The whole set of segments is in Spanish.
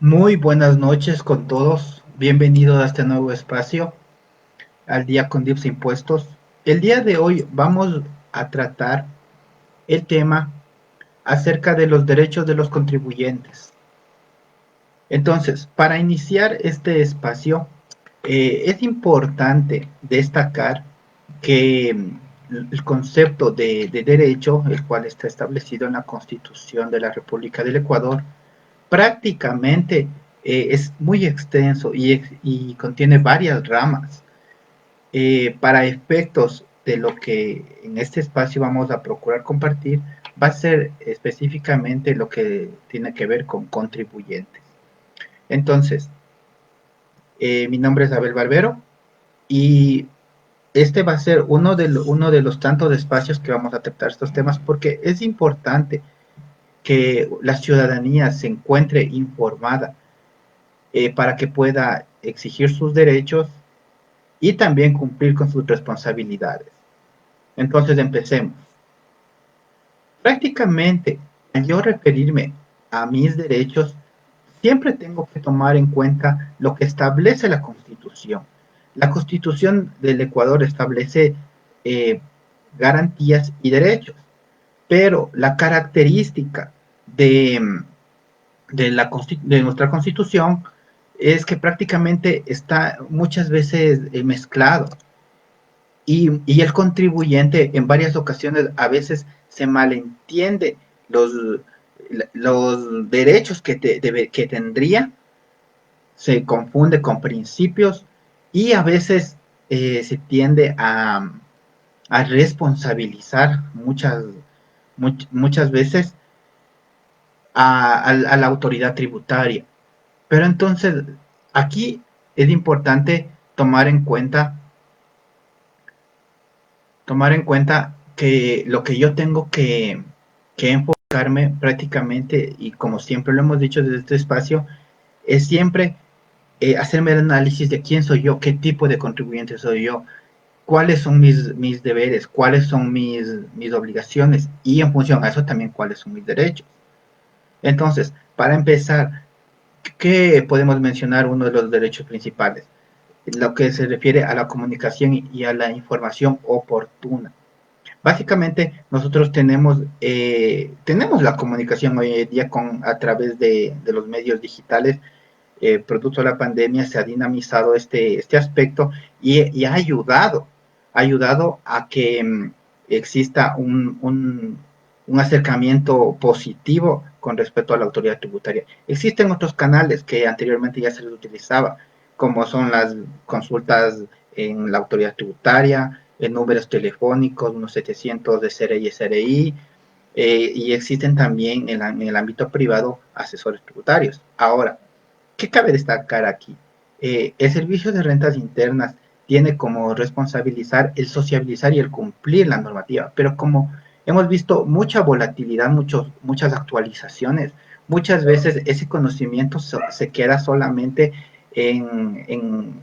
Muy buenas noches con todos. Bienvenidos a este nuevo espacio, al día con DIPS Impuestos. El día de hoy vamos a tratar el tema acerca de los derechos de los contribuyentes. Entonces, para iniciar este espacio, es importante destacar que el concepto de derecho, el cual está establecido en la Constitución de la República del Ecuador, prácticamente es muy extenso y contiene varias ramas. Para efectos de lo que en este espacio vamos a procurar compartir, va a ser específicamente lo que tiene que ver con contribuyentes. Entonces, mi nombre es Abel Barbero y este va a ser uno de los tantos espacios que vamos a tratar estos temas porque es importante que la ciudadanía se encuentre informada para que pueda exigir sus derechos y también cumplir con sus responsabilidades. Entonces empecemos. Prácticamente, al yo referirme a mis derechos, siempre tengo que tomar en cuenta lo que establece la Constitución. La Constitución del Ecuador establece eh, garantías y derechos, pero la característica de, de nuestra Constitución es que prácticamente está muchas veces mezclado y el contribuyente en varias ocasiones a veces se malentiende los, los derechos que tendría, se confunde con principios y a veces se tiende a responsabilizar muchas veces a la autoridad tributaria. Pero entonces, aquí es importante tomar en cuenta que lo que yo tengo que enfocarme prácticamente, y como siempre lo hemos dicho desde este espacio, es siempre hacerme el análisis de quién soy yo, qué tipo de contribuyente soy yo, cuáles son mis deberes, cuáles son mis obligaciones, y en función a eso también cuáles son mis derechos. Entonces, para empezar, ¿qué podemos mencionar uno de los derechos principales? Lo que se refiere a la comunicación y a la información oportuna. Básicamente, nosotros tenemos la comunicación hoy en día a través de los medios digitales. Producto de la pandemia se ha dinamizado este aspecto y ha ayudado a que exista un acercamiento positivo con respecto a la autoridad tributaria. Existen otros canales que anteriormente ya se les utilizaba, como son las consultas en la autoridad tributaria, en números telefónicos, unos 700 de CRI y SRI, y existen también en el ámbito privado asesores tributarios. Ahora, ¿qué cabe destacar aquí? El servicio de rentas internas tiene como responsabilizar el sociabilizar y el cumplir la normativa, pero como hemos visto mucha volatilidad, muchas actualizaciones, muchas veces ese conocimiento se queda solamente en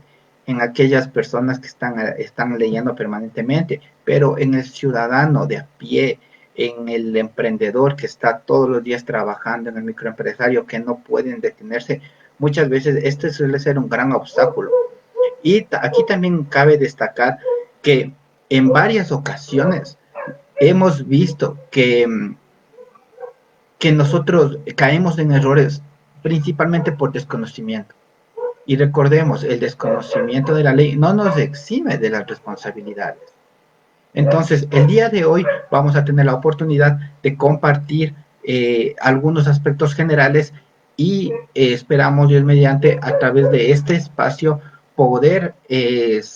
aquellas personas que están leyendo permanentemente, pero en el ciudadano de a pie, en el emprendedor que está todos los días trabajando, en el microempresario que no pueden detenerse, muchas veces este suele ser un gran obstáculo. Y aquí también cabe destacar que en varias ocasiones hemos visto que nosotros caemos en errores principalmente por desconocimiento. Y recordemos, el desconocimiento de la ley no nos exime de las responsabilidades. Entonces, el día de hoy vamos a tener la oportunidad de compartir algunos aspectos generales y esperamos, Dios mediante, a través de este espacio poder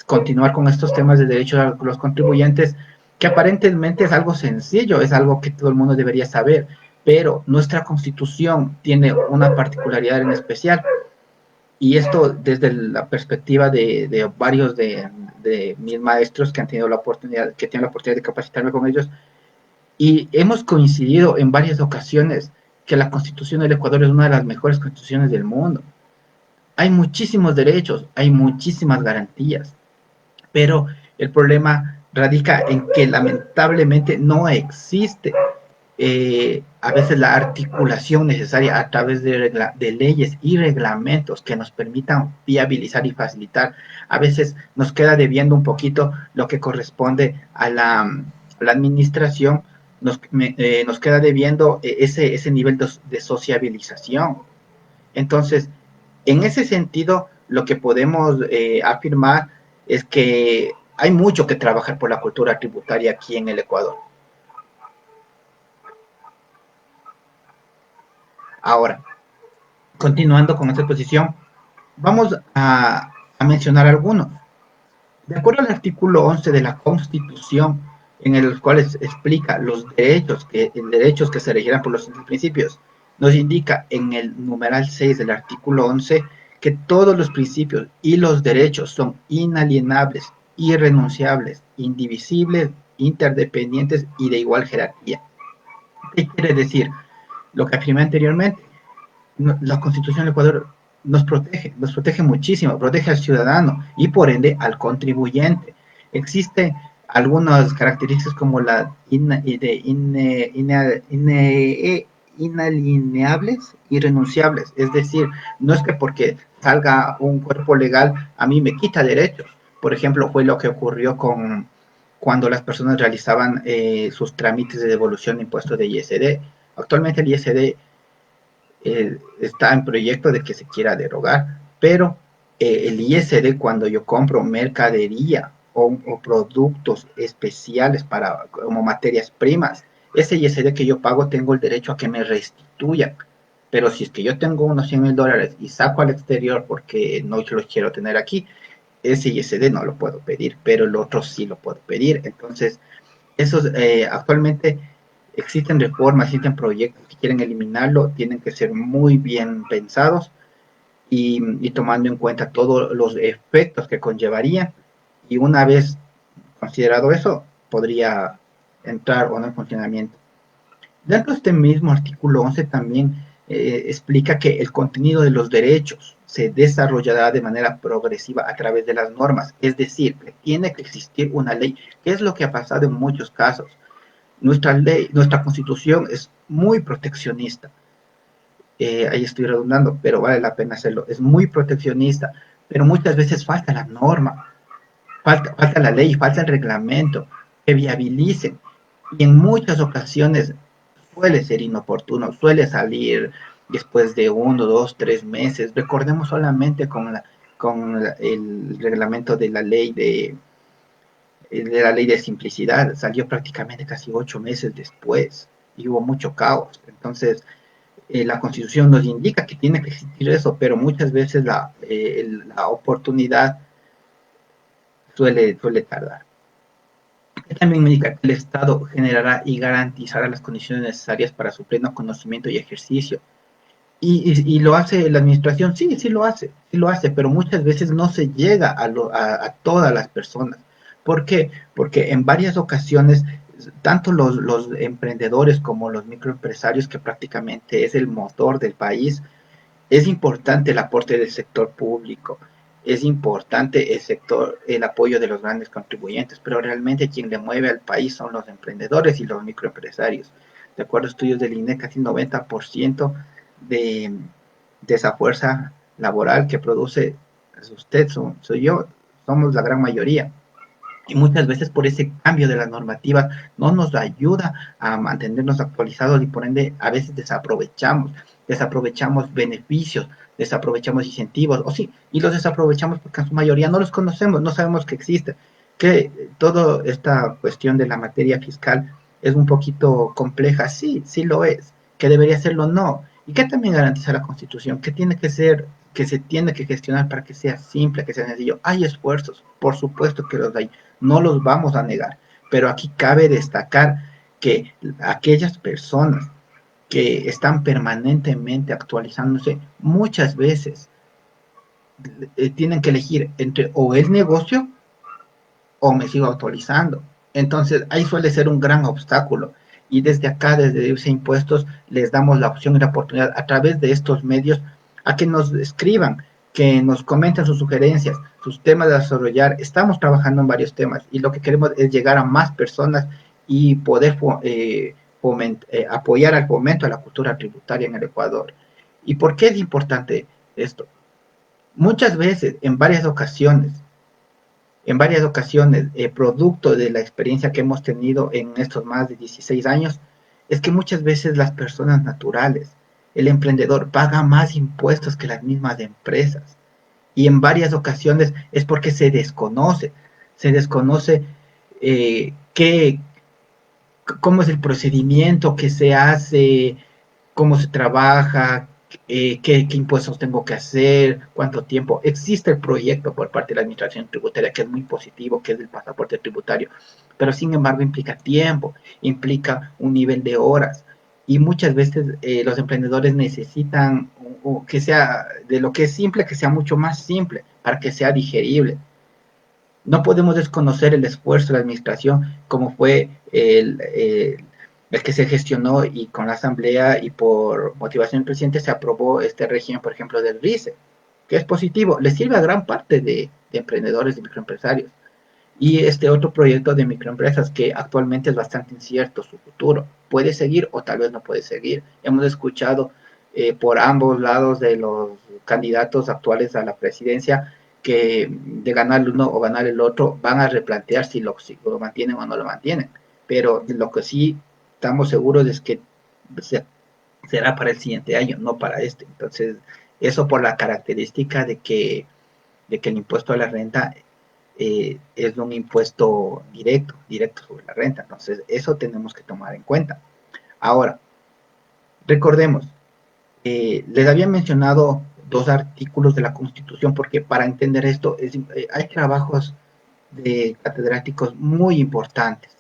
continuar con estos temas de derechos a los contribuyentes, que aparentemente es algo sencillo, es algo que todo el mundo debería saber, pero nuestra constitución tiene una particularidad en especial, y esto desde la perspectiva de varios de mis maestros que han tenido la oportunidad, que tienen la oportunidad de capacitarme con ellos, y hemos coincidido en varias ocasiones que la Constitución del Ecuador es una de las mejores constituciones del mundo. Hay muchísimos derechos, hay muchísimas garantías, pero el problema radica en que lamentablemente no existe a veces la articulación necesaria a través de leyes y reglamentos que nos permitan viabilizar y facilitar. A veces nos queda debiendo un poquito lo que corresponde a la administración, nos queda debiendo ese nivel de sociabilización. Entonces, en ese sentido, lo que podemos afirmar es que hay mucho que trabajar por la cultura tributaria aquí en el Ecuador. Ahora, continuando con esta exposición, vamos a mencionar algunos. De acuerdo al artículo 11 de la Constitución, en el cual explica los derechos que se regirán por los principios, nos indica en el numeral 6 del artículo 11 que todos los principios y los derechos son inalienables, irrenunciables, indivisibles, interdependientes y de igual jerarquía. ¿Qué quiere decir? Lo que afirmé anteriormente, la Constitución del Ecuador nos protege muchísimo, protege al ciudadano y por ende al contribuyente. Existen algunas características como la inalineables y renunciables, es decir, no es que porque salga un cuerpo legal a mí me quita derechos. Por ejemplo, fue lo que ocurrió con cuando las personas realizaban sus trámites de devolución de impuestos de ISD. Actualmente el ISD está en proyecto de que se quiera derogar, pero el ISD cuando yo compro mercadería o productos especiales para como materias primas, ese ISD que yo pago tengo el derecho a que me restituyan. Pero si es que yo tengo unos $100,000 y saco al exterior porque no los quiero tener aquí, ese ISD no lo puedo pedir, pero el otro sí lo puedo pedir. Entonces, esos actualmente existen reformas, existen proyectos que quieren eliminarlo, tienen que ser muy bien pensados y tomando en cuenta todos los efectos que conllevaría. Y una vez considerado eso, podría entrar o no en funcionamiento. Dentro de este mismo artículo 11 también explica que el contenido de los derechos se desarrollará de manera progresiva a través de las normas, es decir, que tiene que existir una ley, que es lo que ha pasado en muchos casos. Nuestra ley, nuestra constitución es muy proteccionista. Ahí estoy redundando, pero vale la pena hacerlo. Es muy proteccionista, pero muchas veces falta la norma, falta la ley, falta el reglamento que viabilicen. Y en muchas ocasiones suele ser inoportuno, suele salir después de 1, 2, 3 meses. Recordemos solamente el reglamento de la ley de simplicidad, salió prácticamente casi 8 meses después y hubo mucho caos. Entonces, la Constitución nos indica que tiene que existir eso, pero muchas veces la oportunidad suele tardar. También me indica que el Estado generará y garantizará las condiciones necesarias para su pleno conocimiento y ejercicio. Y lo hace la administración, sí, sí lo hace, pero muchas veces no se llega a todas las personas. ¿Por qué? Porque en varias ocasiones, tanto los emprendedores como los microempresarios, que prácticamente es el motor del país, es importante el aporte del sector público, es importante el apoyo de los grandes contribuyentes, pero realmente quien le mueve al país son los emprendedores y los microempresarios. De acuerdo a estudios del INE, casi 90% de, de esa fuerza laboral que produce usted, soy yo, somos la gran mayoría. Y muchas veces por ese cambio de las normativas no nos ayuda a mantenernos actualizados y por ende a veces desaprovechamos beneficios, desaprovechamos incentivos, o sí, y los desaprovechamos porque en su mayoría no los conocemos, no sabemos que existen, que toda esta cuestión de la materia fiscal es un poquito compleja, sí, sí lo es, que debería serlo, no, y que también garantiza la Constitución, que tiene que ser, que se tiene que gestionar para que sea simple, que sea sencillo. Hay esfuerzos, por supuesto que los hay, no los vamos a negar, pero aquí cabe destacar que aquellas personas que están permanentemente actualizándose, muchas veces tienen que elegir entre o el negocio o me sigo actualizando. Entonces, ahí suele ser un gran obstáculo. Y desde acá, desde IVSA Impuestos, les damos la opción y la oportunidad a través de estos medios a que nos escriban, que nos comenten sus sugerencias, sus temas de desarrollar. Estamos trabajando en varios temas y lo que queremos es llegar a más personas y poder apoyar al fomento de la cultura tributaria en el Ecuador. ¿Y por qué es importante esto? Muchas veces, en varias ocasiones, producto de la experiencia que hemos tenido en estos más de 16 años, es que muchas veces las personas naturales, el emprendedor, paga más impuestos que las mismas empresas. Y en varias ocasiones es porque se desconoce cómo es el procedimiento que se hace, cómo se trabaja, qué impuestos tengo que hacer, cuánto tiempo. Existe el proyecto por parte de la Administración Tributaria que es muy positivo, que es el pasaporte tributario, pero sin embargo implica tiempo, implica un nivel de horas. Y muchas veces los emprendedores necesitan que sea de lo que es simple, que sea mucho más simple, para que sea digerible. No podemos desconocer el esfuerzo de la administración, como fue el que se gestionó y con la asamblea y por motivación del presidente se aprobó este régimen, por ejemplo, del RICE, que es positivo, le sirve a gran parte de emprendedores, de microempresarios. Y este otro proyecto de microempresas que actualmente es bastante incierto su futuro. Puede seguir o tal vez no puede seguir. Hemos escuchado por ambos lados de los candidatos actuales a la presidencia que de ganar el uno o ganar el otro van a replantear si lo mantienen o no lo mantienen. Pero lo que sí estamos seguros es que será para el siguiente año, no para este. Entonces, eso por la característica de que el impuesto a la renta es un impuesto directo sobre la renta. Entonces, eso tenemos que tomar en cuenta. Ahora, recordemos, les había mencionado dos artículos de la Constitución, porque para entender esto hay trabajos de catedráticos muy importantes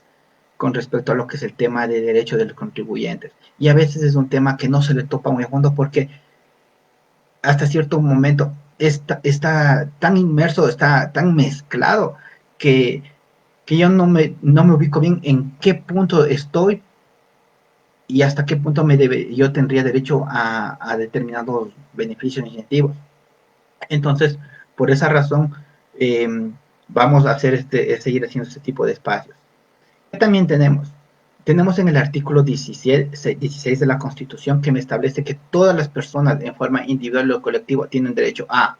con respecto a lo que es el tema de derechos de los contribuyentes. Y a veces es un tema que no se le topa muy a fondo porque hasta cierto momento está tan inmerso, está tan mezclado que, que yo no me ubico bien en qué punto estoy y hasta qué punto yo tendría derecho a determinados beneficios e incentivos. Entonces, por esa razón, eh, vamos a seguir haciendo este tipo de espacios. ¿Qué también tenemos? Tenemos en el artículo 16 de la Constitución que me establece que todas las personas en forma individual o colectiva tienen derecho a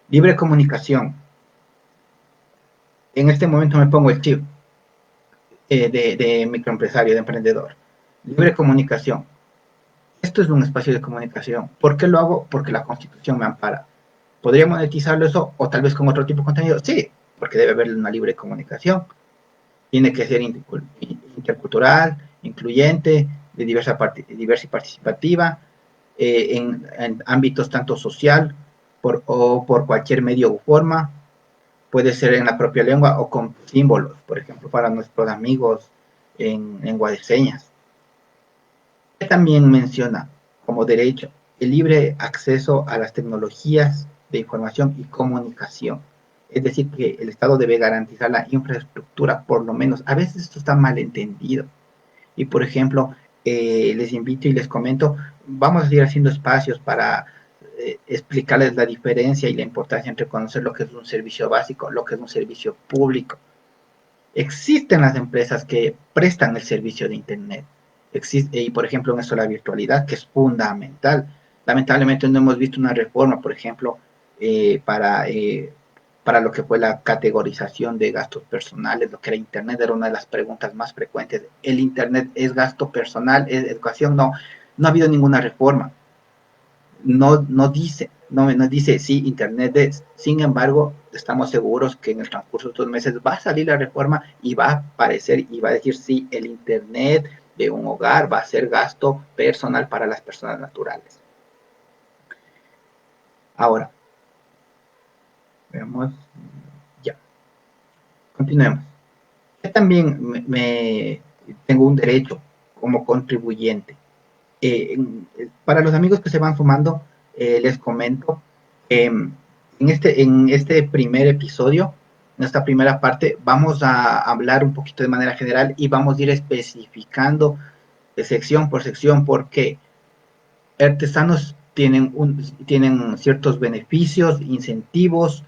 libre comunicación. En este momento me pongo el chip de microempresario, de emprendedor. Libre comunicación. Esto es un espacio de comunicación. ¿Por qué lo hago? Porque la Constitución me ampara. ¿Podría monetizarlo eso o tal vez con otro tipo de contenido? Sí, porque debe haber una libre comunicación. Tiene que ser intercultural, incluyente, diversa y participativa, en ámbitos tanto social o por cualquier medio u forma. Puede ser en la propia lengua o con símbolos, por ejemplo, para nuestros amigos en lengua de señas. También menciona como derecho el libre acceso a las tecnologías de información y comunicación. Es decir, que el Estado debe garantizar la infraestructura, por lo menos. A veces esto está mal entendido. Y, por ejemplo, les invito y les comento, vamos a ir haciendo espacios para explicarles la diferencia y la importancia entre conocer lo que es un servicio básico, lo que es un servicio público. Existen las empresas que prestan el servicio de Internet. Y, por ejemplo, en esto la virtualidad, que es fundamental. Lamentablemente no hemos visto una reforma, por ejemplo, para lo que fue la categorización de gastos personales, lo que era Internet, era una de las preguntas más frecuentes. ¿El Internet es gasto personal, es educación? No, no ha habido ninguna reforma. No dice sí, Internet es. Sin embargo, estamos seguros que en el transcurso de estos meses va a salir la reforma y va a aparecer y va a decir sí, el Internet de un hogar va a ser gasto personal para las personas naturales. Ahora, veamos, ya, continuemos. Yo también tengo un derecho como contribuyente. Para los amigos que se van sumando, les comento que en este primer episodio, en esta primera parte, vamos a hablar un poquito de manera general y vamos a ir especificando de sección por sección porque artesanos tienen ciertos beneficios, incentivos,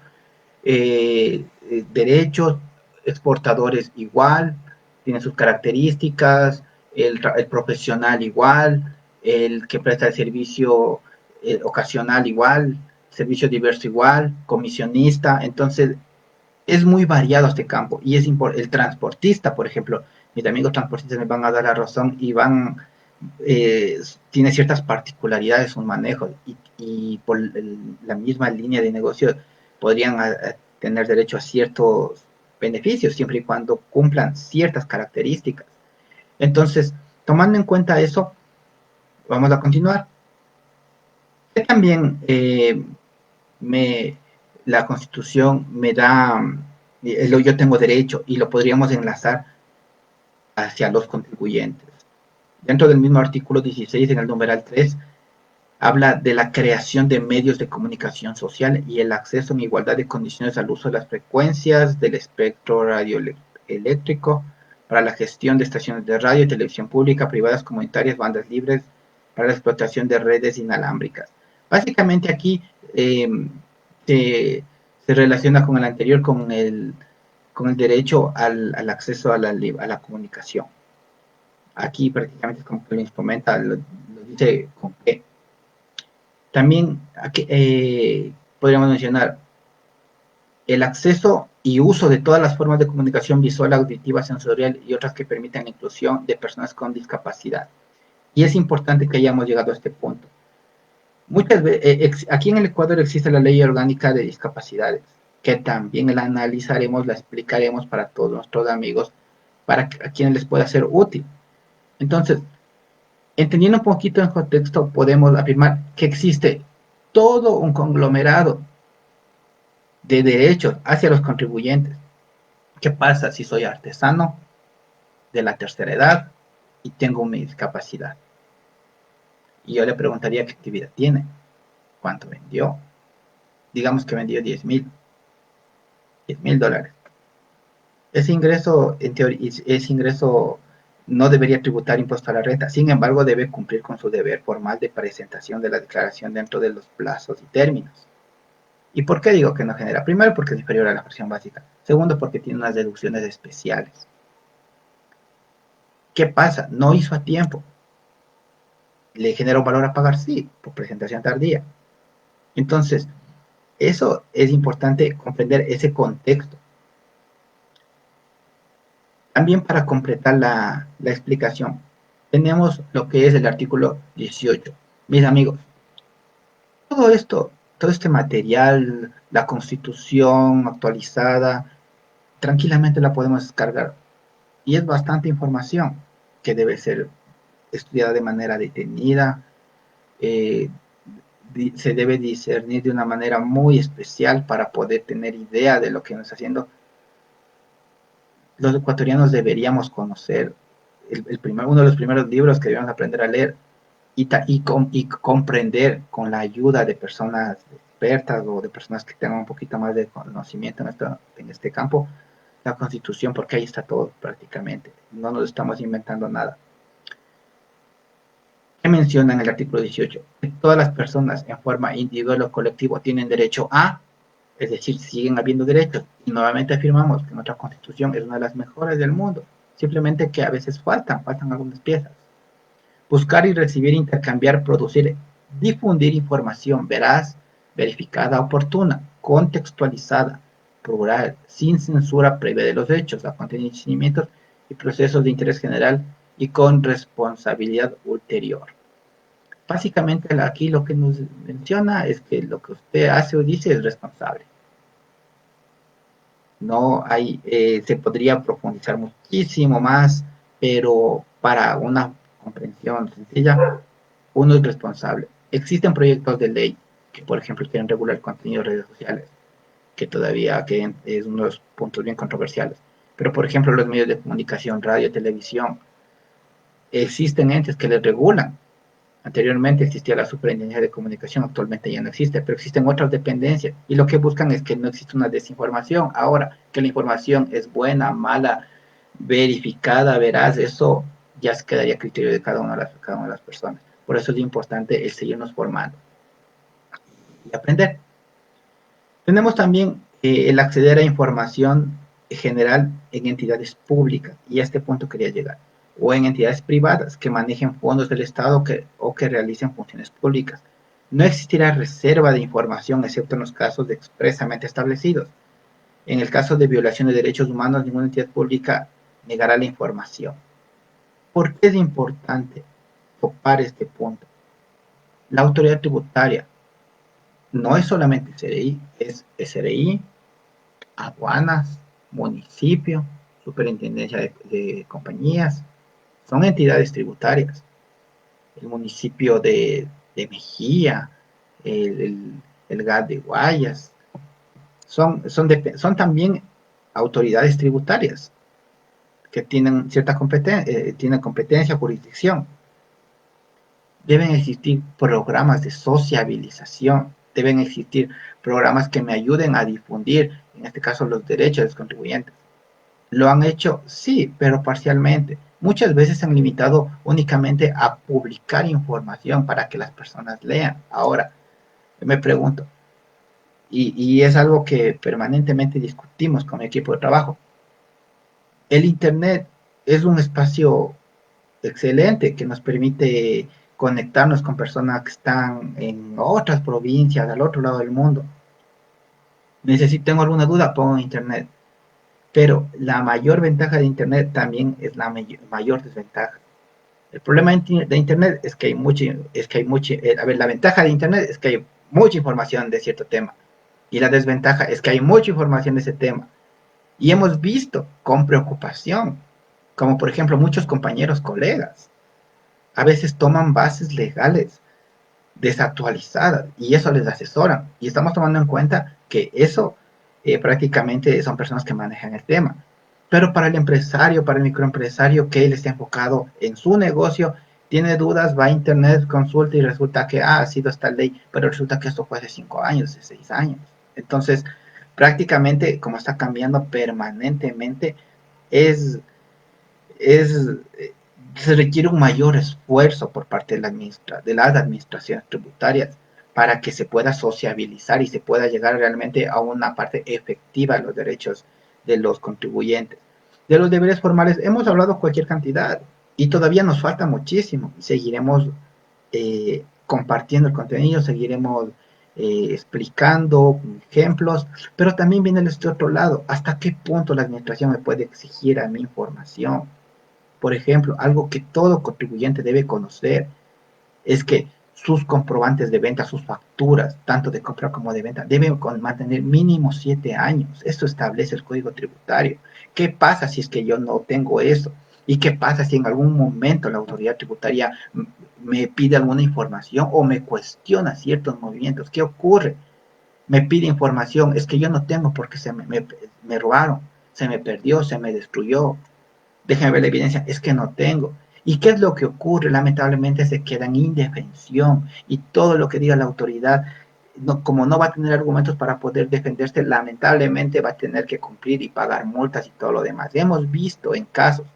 derechos, exportadores igual, tienen sus características, el profesional igual, el que presta el servicio ocasional igual, servicio diverso igual, comisionista. Entonces, es muy variado este campo y es el transportista, por ejemplo, mis amigos transportistas me van a dar la razón y eh, tiene ciertas particularidades su manejo y por la misma línea de negocio podrían tener derecho a ciertos beneficios siempre y cuando cumplan ciertas características. Entonces, tomando en cuenta eso, vamos a continuar. Que también me, la Constitución me da, yo tengo derecho y lo podríamos enlazar hacia los contribuyentes. Dentro del mismo artículo 16, en el numeral 3, habla de la creación de medios de comunicación social y el acceso en igualdad de condiciones al uso de las frecuencias del espectro radioeléctrico para la gestión de estaciones de radio y televisión pública, privadas, comunitarias, bandas libres, para la explotación de redes inalámbricas. Básicamente aquí eh, se relaciona con el anterior, con el derecho al acceso a la comunicación. Aquí prácticamente es como que lo instrumenta, lo dice con qué. También aquí, podríamos mencionar el acceso y uso de todas las formas de comunicación visual, auditiva, sensorial y otras que permitan la inclusión de personas con discapacidad. Y es importante que hayamos llegado a este punto. Muchas veces, aquí en el Ecuador existe la Ley Orgánica de Discapacidades, que también la analizaremos, la explicaremos para todos nuestros amigos, para a quienes les pueda ser útil. Entonces, entendiendo un poquito en contexto, podemos afirmar que existe todo un conglomerado de derechos hacia los contribuyentes. ¿Qué pasa si soy artesano de la tercera edad y tengo mi discapacidad? Y yo le preguntaría qué actividad tiene, cuánto vendió. Digamos que vendió 10 mil dólares. Ese ingreso, en teoría, ese ingreso no debería tributar impuesto a la renta. Sin embargo, debe cumplir con su deber formal de presentación de la declaración dentro de los plazos y términos. ¿Y por qué digo que no genera? Primero, porque es inferior a la fracción básica. Segundo, porque tiene unas deducciones especiales. ¿Qué pasa? No hizo a tiempo. ¿Le genera un valor a pagar? Sí, por presentación tardía. Entonces, eso es importante comprender ese contexto. También para completar la explicación, tenemos lo que es el artículo 18. Mis amigos, todo esto, todo este material, la constitución actualizada, tranquilamente la podemos descargar. Y es bastante información que debe ser estudiada de manera detenida, eh, se debe discernir de una manera muy especial para poder tener idea de lo que nos está haciendo. Los ecuatorianos deberíamos conocer uno de los primeros libros que debemos aprender a leer y comprender con la ayuda de personas expertas o de personas que tengan un poquito más de conocimiento en este campo, la Constitución, porque ahí está todo prácticamente. No nos estamos inventando nada. ¿Qué menciona en el artículo 18? Que todas las personas en forma individual o colectiva tienen derecho a, es decir, siguen habiendo derechos. Y nuevamente afirmamos que nuestra Constitución es una de las mejores del mundo. Simplemente que a veces faltan algunas piezas. Buscar y recibir, intercambiar, producir, difundir información veraz, verificada, oportuna, contextualizada, plural, sin censura previa de los hechos, acontecimientos y procesos de interés general y con responsabilidad ulterior. Básicamente aquí lo que nos menciona es que lo que usted hace o dice es responsable. No hay, se podría profundizar muchísimo más, pero para una comprensión sencilla, uno es responsable. Existen proyectos de ley que, por ejemplo, quieren regular el contenido de redes sociales, que todavía que es uno de los puntos bien controversiales. Pero, por ejemplo, los medios de comunicación, radio, televisión, existen entes que les regulan. Anteriormente existía la Superintendencia de Comunicación, actualmente ya no existe, pero existen otras dependencias y lo que buscan es que no exista una desinformación. Ahora, que la información es buena, mala, verificada, veraz, eso ya se quedaría a criterio de cada una de las personas. Por eso es importante el seguirnos formando y aprender. Tenemos también el acceder a información general en entidades públicas y a este punto quería llegar. o en entidades privadas que manejen fondos del Estado o que realicen funciones públicas. No existirá reserva de información excepto en los casos expresamente establecidos. En el caso de violación de derechos humanos, ninguna entidad pública negará la información. ¿Por qué es importante topar este punto? La autoridad tributaria no es solamente SRI, es SRI, aduanas, municipio, superintendencia de compañías, son entidades tributarias. El municipio de Mejía, el GAT de Guayas, son también autoridades tributarias que tienen cierta competencia, jurisdicción. Deben existir programas de sociabilización, deben existir programas que me ayuden a difundir, en este caso, los derechos de los contribuyentes. ¿Lo han hecho? Sí, pero parcialmente. Muchas veces se han limitado únicamente a publicar información para que las personas lean. Ahora, me pregunto, y es algo que permanentemente discutimos con mi equipo de trabajo, el Internet es un espacio excelente que nos permite conectarnos con personas que están en otras provincias, al otro lado del mundo. Tengo alguna duda, pongo en Internet. Pero la mayor ventaja de Internet también es la mayor desventaja. El problema de Internet es que la ventaja de Internet es que hay mucha información de cierto tema. Y la desventaja es que hay mucha información de ese tema. Y hemos visto con preocupación, como por ejemplo muchos compañeros, colegas, a veces toman bases legales desactualizadas y eso les asesoran. Y estamos tomando en cuenta que eso prácticamente son personas que manejan el tema. Pero para el empresario, para el microempresario que él está enfocado en su negocio, tiene dudas, va a internet, consulta y resulta que ha sido esta ley, pero resulta que esto fue hace 5 años, hace 6 años. Entonces, prácticamente, como está cambiando permanentemente, es, es se requiere un mayor esfuerzo por parte de las administraciones tributarias para que se pueda sociabilizar y se pueda llegar realmente a una parte efectiva de los derechos de los contribuyentes. De los deberes formales hemos hablado cualquier cantidad y todavía nos falta muchísimo. Seguiremos compartiendo el contenido, seguiremos explicando ejemplos, pero también viene este otro lado, hasta qué punto la administración me puede exigir a mi información. Por ejemplo, algo que todo contribuyente debe conocer es que sus comprobantes de venta, sus facturas, tanto de compra como de venta, deben mantener mínimo 7 años. Eso establece el Código Tributario. ¿Qué pasa si es que yo no tengo eso? ¿Y qué pasa si en algún momento la autoridad tributaria me pide alguna información o me cuestiona ciertos movimientos? ¿Qué ocurre? Me pide información, es que yo no tengo porque me robaron, se me perdió, se me destruyó, déjeme ver la evidencia, es que no tengo. ¿Y qué es lo que ocurre? Lamentablemente se queda en indefensión y todo lo que diga la autoridad, como no va a tener argumentos para poder defenderse, lamentablemente va a tener que cumplir y pagar multas y todo lo demás. Hemos visto en casos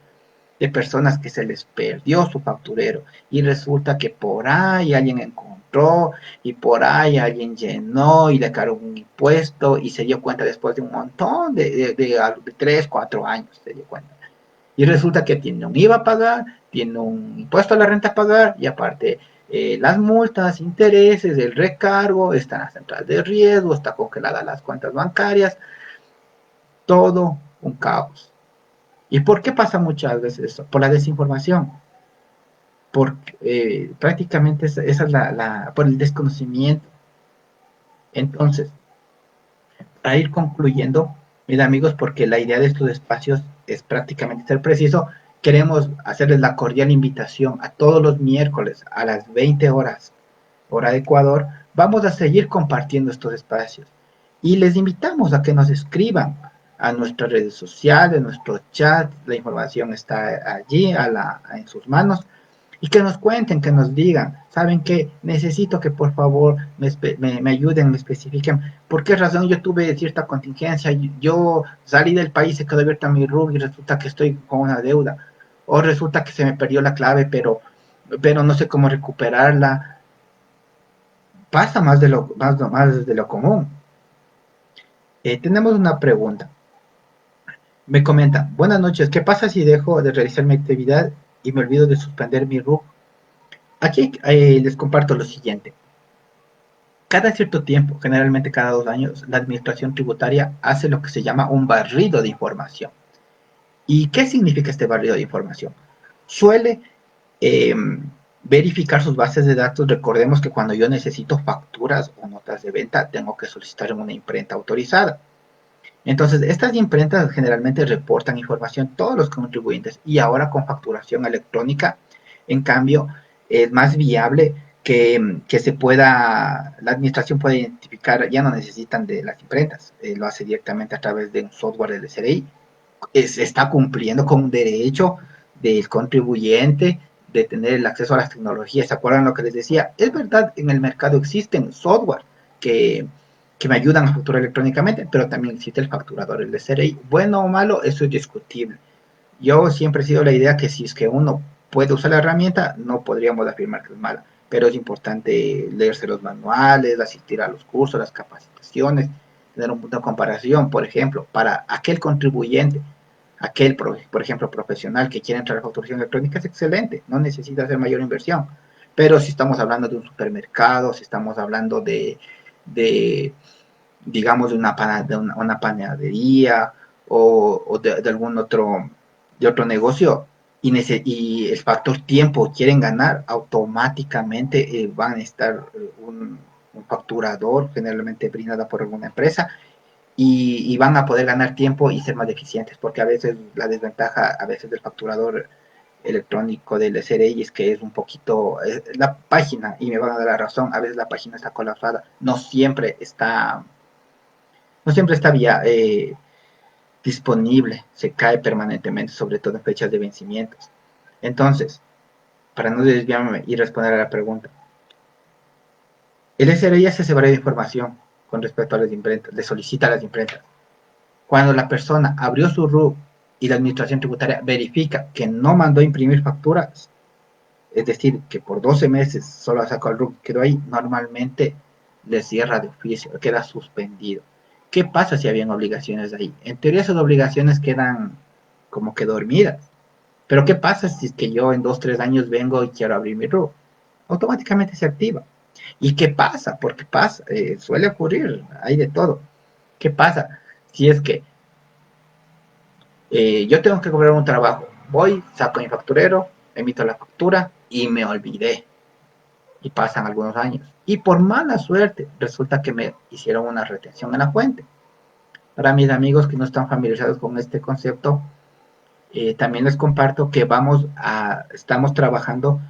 de personas que se les perdió su facturero y resulta que por ahí alguien encontró y por ahí alguien llenó y le cargó un impuesto y se dio cuenta después de un montón de 3, 4 años, se dio cuenta. Y resulta que tiene un IVA a pagar, tiene un impuesto a la renta a pagar y aparte las multas, intereses, el recargo, está en la central de riesgo, está congelada las cuentas bancarias, todo un caos. ¿Y por qué pasa muchas veces eso? Por la desinformación. Porque prácticamente esa es por el desconocimiento. Entonces, para ir concluyendo, mis amigos, porque la idea de estos espacios es prácticamente ser preciso, queremos hacerles la cordial invitación a todos los miércoles a las 20 horas, hora de Ecuador, vamos a seguir compartiendo estos espacios y les invitamos a que nos escriban a nuestras redes sociales, nuestro chat, la información está allí en sus manos y que nos cuenten, que nos digan, ¿saben qué? Necesito que por favor me ayuden, me especifiquen por qué razón yo tuve cierta contingencia, yo salí del país, se quedó abierta mi RUB y resulta que estoy con una deuda, o resulta que se me perdió la clave, pero no sé cómo recuperarla. Pasa más de lo común. Tenemos una pregunta. Me comentan, buenas noches, ¿qué pasa si dejo de realizar mi actividad y me olvido de suspender mi RUC. Aquí les comparto lo siguiente. Cada cierto tiempo, generalmente cada 2 años, la administración tributaria hace lo que se llama un barrido de información. ¿Y qué significa este barrido de información? Suele eh, verificar sus bases de datos. Recordemos que cuando yo necesito facturas o notas de venta, tengo que solicitar en una imprenta autorizada. Entonces, estas imprentas generalmente reportan información a todos los contribuyentes y ahora con facturación electrónica, en cambio, es más viable que se pueda, la administración pueda identificar, ya no necesitan de las imprentas, lo hace directamente a través de un software del SRI, está cumpliendo con un derecho del contribuyente de tener el acceso a las tecnologías. ¿Se acuerdan lo que les decía? Es verdad, en el mercado existen software que, que me ayudan a facturar electrónicamente, pero también existe el facturador, el de CRI. Bueno o malo, eso es discutible. Yo siempre he sido la idea que si es que uno puede usar la herramienta, no podríamos afirmar que es mala, pero es importante leerse los manuales, asistir a los cursos, las capacitaciones, tener un punto de comparación, por ejemplo, para aquel contribuyente, aquel, por ejemplo, profesional que quiere entrar a facturación electrónica es excelente, no necesita hacer mayor inversión, pero si estamos hablando de un supermercado, si estamos hablando de digamos, una panadería o de algún otro negocio y el factor tiempo quieren ganar, automáticamente van a estar un facturador generalmente brindado por alguna empresa y van a poder ganar tiempo y ser más eficientes, porque a veces la desventaja a veces del facturador electrónico del SRI es que es un poquito la página, y me van a dar la razón, a veces la página está colapsada, no siempre está disponible, se cae permanentemente, sobre todo en fechas de vencimientos. Entonces, para no desviarme y responder a la pregunta, el SRI hace ese barrio de información con respecto a las imprentas, le solicita a las imprentas. Cuando la persona abrió su RUC y la administración tributaria verifica que no mandó a imprimir facturas, es decir, que por 12 meses solo sacó el RUC y quedó ahí, normalmente le cierra de oficio, queda suspendido. ¿Qué pasa si habían obligaciones ahí? En teoría esas obligaciones quedan como que dormidas. Pero ¿qué pasa si es que yo en 2, 3 años vengo y quiero abrir mi RUC? Automáticamente se activa. ¿Y qué pasa? Porque pasa, suele ocurrir, hay de todo. ¿Qué pasa? Si es que yo tengo que cobrar un trabajo, voy, saco mi facturero, emito la factura y me olvidé. Y pasan algunos años. Y por mala suerte, resulta que me hicieron una retención en la fuente. Para mis amigos que no están familiarizados con este concepto, también les comparto que estamos trabajando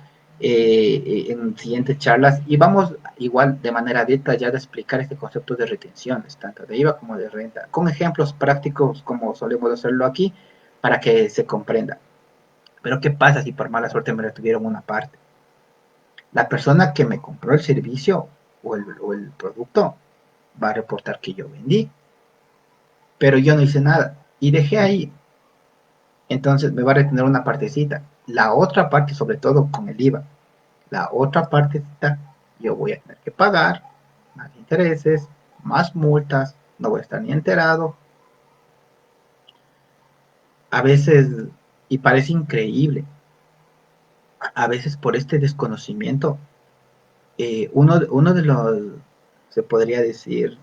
en siguientes charlas y vamos igual de manera detallada a explicar este concepto de retenciones, tanto de IVA como de renta, con ejemplos prácticos como solemos hacerlo aquí, para que se comprenda. Pero ¿qué pasa si por mala suerte me retuvieron una parte? La persona que me compró el servicio o el producto va a reportar que yo vendí, pero yo no hice nada y dejé ahí. Entonces me va a retener una partecita. La otra parte, sobre todo con el IVA, la otra partecita yo voy a tener que pagar más intereses, más multas, no voy a estar ni enterado. A veces, y parece increíble, a veces por este desconocimiento, uno de los, se podría decir,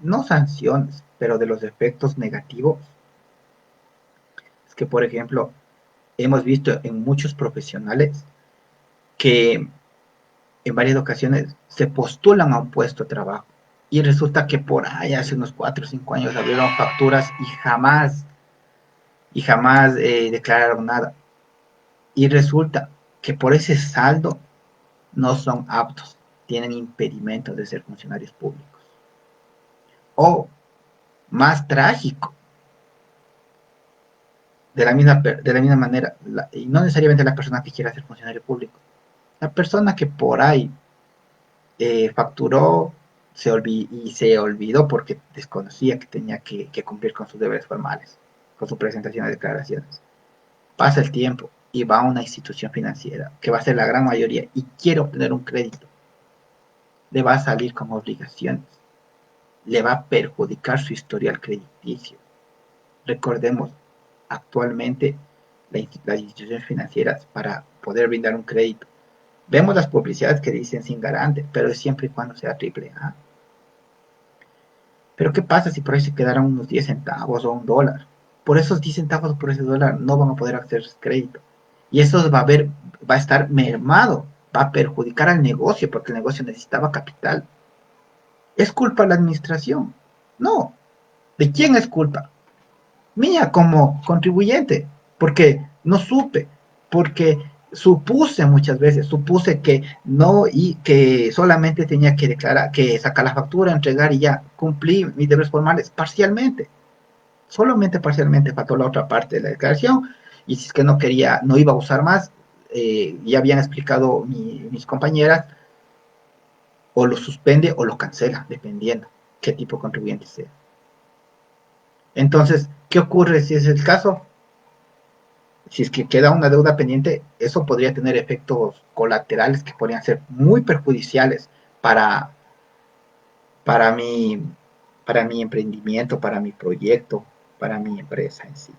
no sanciones, pero de los efectos negativos, es que, por ejemplo, hemos visto en muchos profesionales que en varias ocasiones se postulan a un puesto de trabajo y resulta que por ahí hace unos 4 o 5 años abrieron facturas y jamás declararon nada. Y resulta que por ese saldo no son aptos, tienen impedimentos de ser funcionarios públicos. O, más trágico, de la misma manera, y no necesariamente la persona que quiera ser funcionario público, la persona que por ahí facturó y se olvidó porque desconocía que tenía que cumplir con sus deberes formales, con su presentación de declaraciones. Pasa el tiempo y va a una institución financiera, que va a ser la gran mayoría, y quiere obtener un crédito. Le va a salir con obligaciones, le va a perjudicar su historial crediticio. Recordemos, actualmente las instituciones financieras para poder brindar un crédito. Vemos las publicidades que dicen sin garante, pero es siempre y cuando sea triple A. Pero ¿qué pasa si por ahí se quedaran unos 10 centavos o un dólar? Por esos 10 centavos o por ese dólar no van a poder acceder a crédito. Y eso va a estar mermado, va a perjudicar al negocio porque el negocio necesitaba capital. ¿Es culpa de la administración? No. ¿De quién es culpa? Mía como contribuyente, porque no supe, porque supuse que no y que solamente tenía que declarar, que sacar la factura, entregar y ya cumplí mis deberes formales parcialmente, solamente parcialmente faltó la otra parte de la declaración y si es que no quería, no iba a usar más, ya habían explicado mis compañeras, o lo suspende o lo cancela, dependiendo qué tipo de contribuyente sea. Entonces, ¿qué ocurre si es el caso? Si es que queda una deuda pendiente, eso podría tener efectos colaterales que podrían ser muy perjudiciales para, para, mi, para mi emprendimiento, para mi proyecto, para mi empresa en sí.